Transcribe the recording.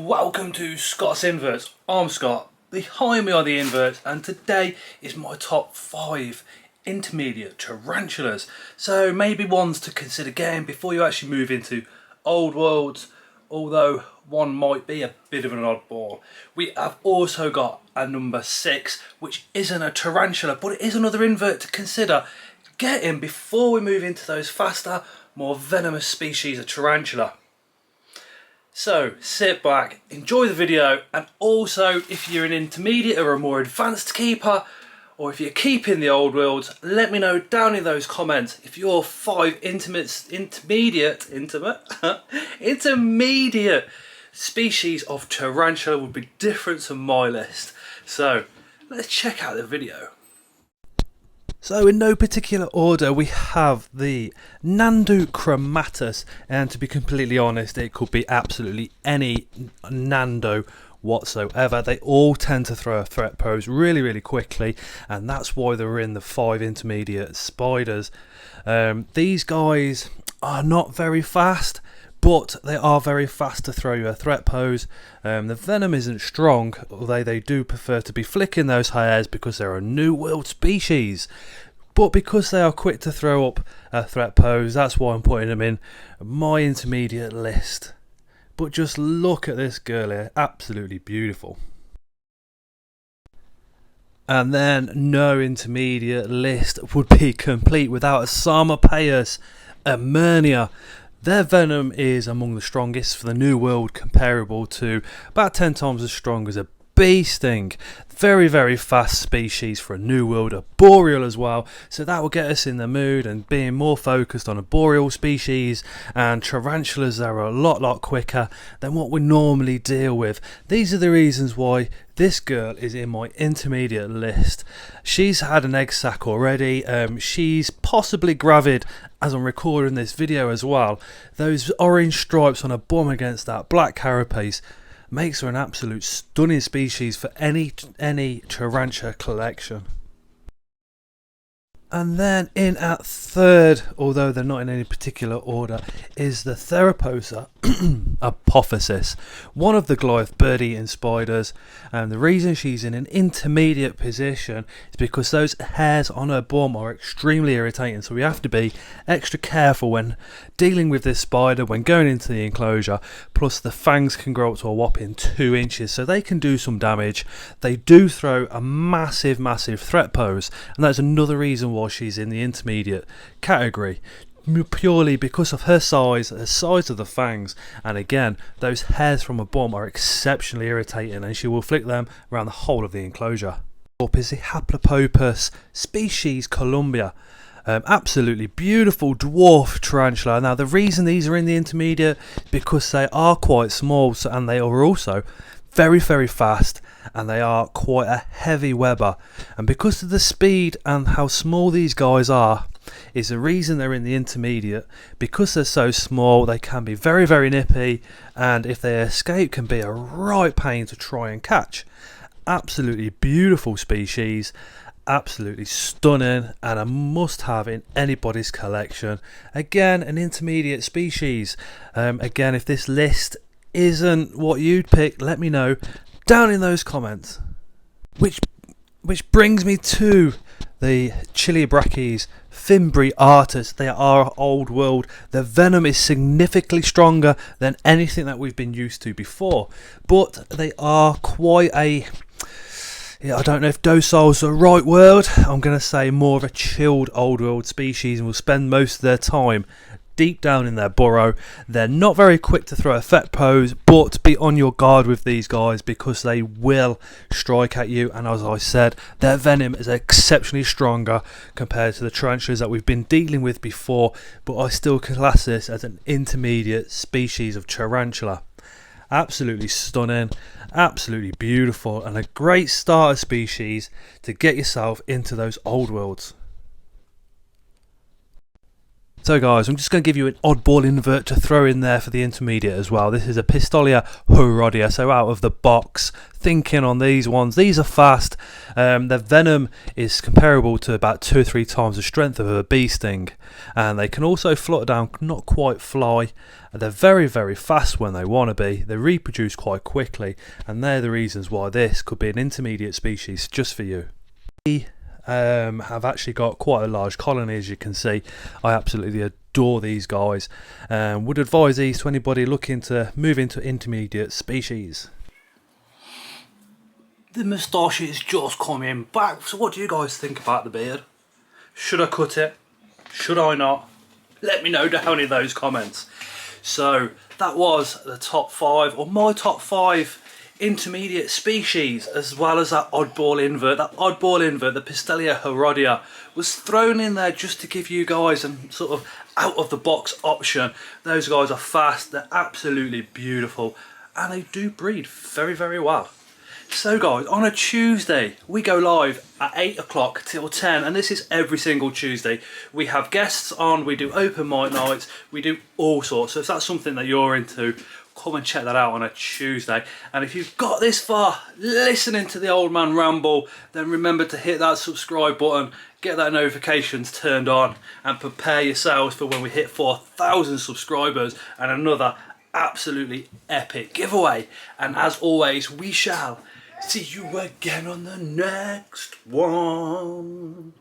welcome to Scott's Inverts. I'm Scott, behind me are the inverts, and today is my top 5 intermediate tarantulas. So maybe ones to consider getting before you actually move into old worlds, although one might be a bit of an oddball. We have also got a number 6, which isn't a tarantula, but it is another invert to consider getting before we move into those faster, more venomous species of tarantula. So sit back, enjoy the video, and also if you're an intermediate or a more advanced keeper, or if you're keeping the old worlds, let me know down in those comments if your 5 intermediate species of tarantula would be different to my list. So let's check out the video. So in no particular order, we have the Nandu chromatus, and to be completely honest, it could be absolutely any Nandu whatsoever. They all tend to throw a threat pose really quickly, and that's why they're in the 5 intermediate spiders. These guys are not very fast, but they are very fast to throw you a threat pose. The venom isn't strong, although they do prefer to be flicking those hairs because they're a new world species. But because they are quick to throw up a threat pose, that's why I'm putting them in my intermediate list. But just look at this girl here, absolutely beautiful. And then no intermediate list would be complete without Osama, peirce, Emernia. Their venom is among the strongest for the New World, comparable to about 10 times as strong as a bee sting. Very fast species for a New World, a boreal as well, so that will get us in the mood and being more focused on a boreal species, and tarantulas that are a lot quicker than what we normally deal with. These are the reasons why this girl is in my intermediate list. She's had an egg sac already. She's possibly gravid as I'm recording this video as well. Those orange stripes on her bum against that black carapace makes her an absolute stunning species for any tarantula collection. And then in at third, although they're not in any particular order, is the Theraposa apophysis, one of the Goliath bird-eating spiders. And the reason she's in an intermediate position is because those hairs on her bum are extremely irritating, so we have to be extra careful when dealing with this spider when going into the enclosure. Plus the fangs can grow up to a whopping 2 inches, so they can do some damage. They do throw a massive threat pose, and that's another reason why she's in the intermediate category, purely because of her size, the size of the fangs, and again those hairs from her bum are exceptionally irritating, and she will flick them around the whole of the enclosure. Up is the Haplopopus species Colombia. Absolutely beautiful dwarf tarantula. Now the reason these are in the intermediate is because they are quite small, and they are also very fast, and they are quite a heavy webber, and because of the speed and how small these guys are is the reason they're in the intermediate. Because they're so small, they can be very nippy, and if they escape can be a right pain to try and catch. Absolutely beautiful species, absolutely stunning, and a must have in anybody's collection. Again, an intermediate species. Again, if this list isn't what you'd pick, let me know down in those comments. Which brings me to the Chileabrachis fimbriatus. They are old world. Their venom is significantly stronger than anything that we've been used to before, but they are quite a, I don't know if docile is the right word. I'm going to say more of a chilled old world species, and will spend most of their time deep down in their burrow. They're not very quick to throw a threat pose, but be on your guard with these guys because they will strike at you, and as I said, their venom is exceptionally stronger compared to the tarantulas that we've been dealing with before, but I still class this as an intermediate species of tarantula. Absolutely stunning, absolutely beautiful, and a great starter species to get yourself into those old worlds. So guys, I'm just going to give you an oddball invert to throw in there for the intermediate as well. This is a Pistolia Herodia, so out of the box, thinking on these ones. These are fast. Their venom is comparable to about 2 or 3 times the strength of a bee sting, and they can also flutter down, not quite fly. They're very, very fast when they want to be. They reproduce quite quickly, and they're the reasons why this could be an intermediate species just for you. Have actually got quite a large colony, as you can see. I absolutely adore these guys. Would advise these to anybody looking to move into intermediate species. The moustache is just coming back. So what do you guys think about the beard? Should I cut it? Should I not? Let me know down in those comments. So that was the top 5, or my top 5 intermediate species, as well as that oddball invert. That oddball invert, the Pistolia Herodia, was thrown in there just to give you guys a sort of out of the box option. Those guys are fast, they're absolutely beautiful, and they do breed very, very well. So guys, on a Tuesday we go live at 8 o'clock till 10, and this is every single Tuesday. We have guests on, we do open mic nights, we do all sorts. So if that's something that you're into, come and check that out on a Tuesday. And if you've got this far listening to the old man ramble, then remember to hit that subscribe button, get that notifications turned on, and prepare yourselves for when we hit 4,000 subscribers and another absolutely epic giveaway. And as always, we shall see you again on the next one.